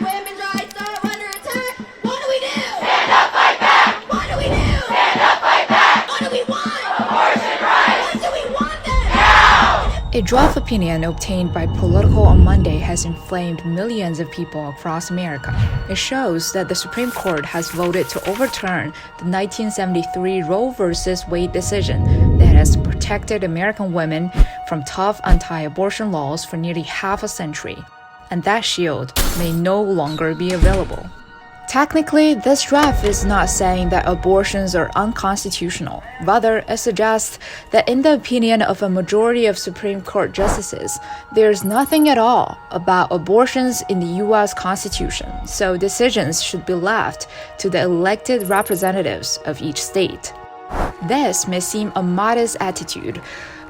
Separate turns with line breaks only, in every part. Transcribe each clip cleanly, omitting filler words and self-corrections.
Women's rights are under attack. What do we do? Stand up, fight back. What do we do? Stand up, fight back. What do we want? Abortion rights. What do we want then? Now!
A draft opinion obtained by Politico on Monday has inflamed millions of people across America. It shows that the Supreme Court has voted to overturn the 1973 Roe v. Wade decision that has protected American women from tough anti-abortion laws for nearly half a century. And that shield may no longer be available. Technically, this draft is not saying that abortions are unconstitutional. Rather, it suggests that in the opinion of a majority of Supreme Court justices, there's nothing at all about abortions in the U.S. Constitution, so decisions should be left to the elected representatives of each state. This may seem a modest attitude,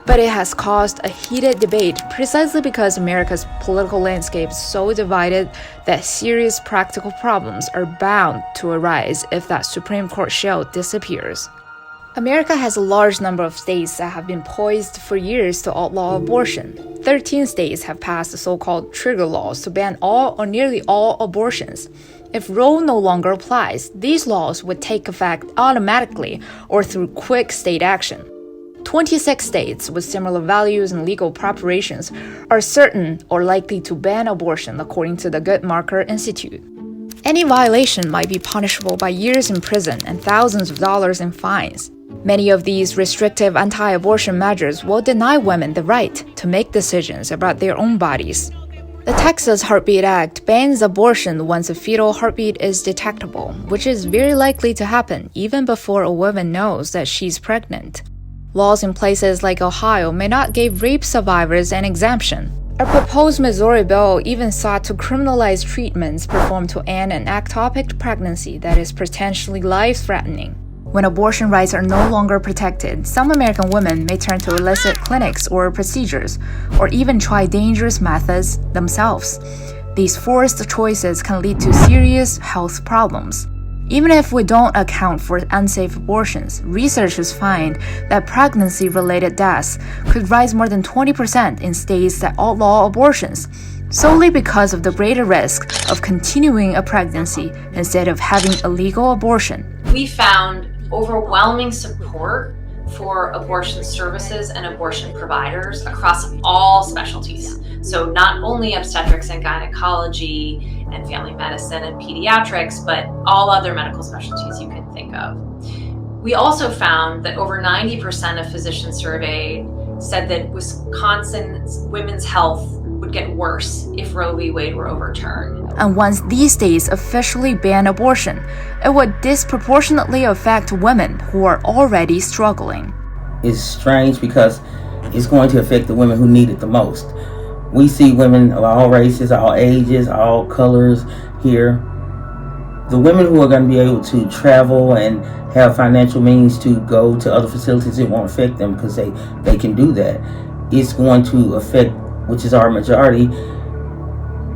but it has caused a heated debate precisely because America's political landscape is so divided that serious practical problems are bound to arise if that Supreme Court shield disappears. America has a large number of states that have been poised for years to outlaw abortion. 13 states have passed the so-called trigger laws to ban all or nearly all abortions. If Roe no longer applies, these laws would take effect automatically or through quick state action. 26 states with similar values and legal preparations are certain or likely to ban abortion according to the Guttmacher Institute. Any violation might be punishable by years in prison and thousands of dollars in fines. Many of these restrictive anti-abortion measures will deny women the right to make decisions about their own bodies. The Texas Heartbeat Act bans abortion once a fetal heartbeat is detectable, which is very likely to happen even before a woman knows that she's pregnant. Laws in places like Ohio may not give rape survivors an exemption. A proposed Missouri bill even sought to criminalize treatments performed to end an ectopic pregnancy that is potentially life-threatening. When abortion rights are no longer protected, some American women may turn to illicit clinics or procedures, or even try dangerous methods themselves. These forced choices can lead to serious health problems. Even if we don't account for unsafe abortions, researchers find that pregnancy-related deaths could rise more than 20% in states that outlaw abortions, solely because of the greater risk of continuing a pregnancy instead of having a legal abortion.
We found overwhelming support for abortion services and abortion providers across all specialties. So not only obstetrics and gynecology and family medicine and pediatrics, but all other medical specialties you can think of. We also found that over 90% of physicians surveyed said that Wisconsin's women's health would get worse if Roe v. Wade were overturned.
And once these states officially ban abortion, it would disproportionately affect women who are already struggling.
It's strange because it's going to affect the women who need it the most. We see women of all races, all ages, all colors here. The women who are going to be able to travel and have financial means to go to other facilities, it won't affect them because they can do that. It's going to affect, which is our majority,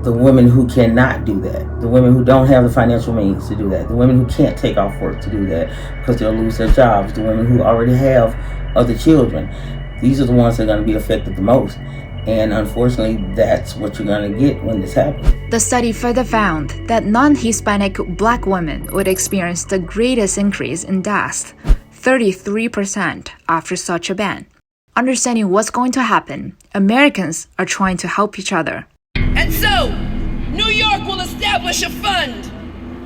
the women who cannot do that, the women who don't have the financial means to do that, the women who can't take off work to do that because they'll lose their jobs, the women who already have other children. These are the ones that are going to be affected the most. And unfortunately, that's what you're going to get when this happens.
The study further found that non-Hispanic Black women would experience the greatest increase in deaths, 33% after such a ban. Understanding what's going to happen, Americans are trying to help each other.
And so, New York will establish a fund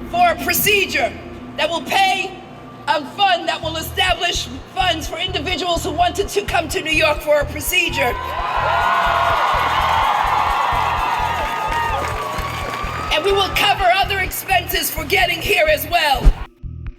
for a procedure that will pay a fund that will establish funds for individuals who wanted to come to New York for a procedure. And we will cover other expenses for getting here as well.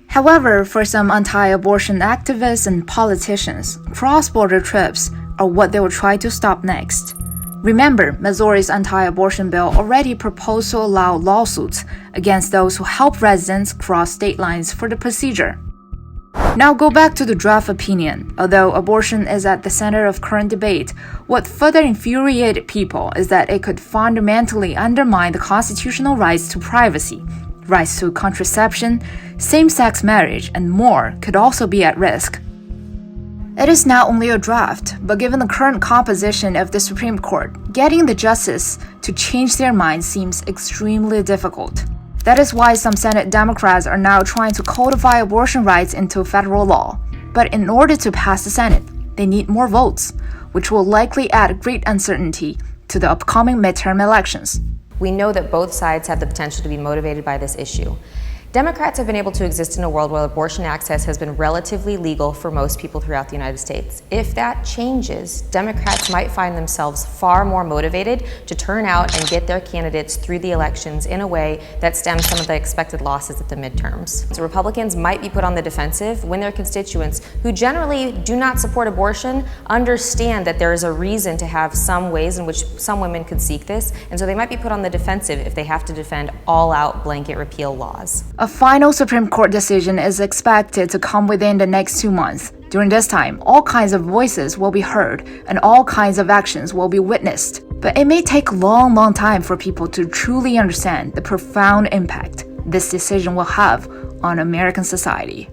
However, for some anti-abortion activists and politicians, cross-border trips are what they will try to stop next. Remember, Missouri's anti-abortion bill already proposed to allow lawsuits against those who help residents cross state lines for the procedure. Now go back to the draft opinion. Although abortion is at the center of current debate, what further infuriated people is that it could fundamentally undermine the constitutional rights to privacy. Rights to contraception, same-sex marriage, and more could also be at risk. It is not only a draft, but given the current composition of the Supreme Court, getting the justice to change their minds seems extremely difficult. That is why some Senate Democrats are now trying to codify abortion rights into federal law. But in order to pass the Senate, they need more votes, which will likely add great uncertainty to the upcoming midterm elections.
We know that both sides have the potential to be motivated by this issue. Democrats have been able to exist in a world where abortion access has been relatively legal for most people throughout the United States. If that changes, Democrats might find themselves far more motivated to turn out and get their candidates through the elections in a way that stems some of the expected losses at the midterms. So Republicans might be put on the defensive when their constituents, who generally do not support abortion, understand that there is a reason to have some ways in which some women could seek this, and so they might be put on the defensive if they have to defend all-out blanket repeal laws.
A final Supreme Court decision is expected to come within the next 2 months. During this time, all kinds of voices will be heard and all kinds of actions will be witnessed. But it may take a long time for people to truly understand the profound impact this decision will have on American society.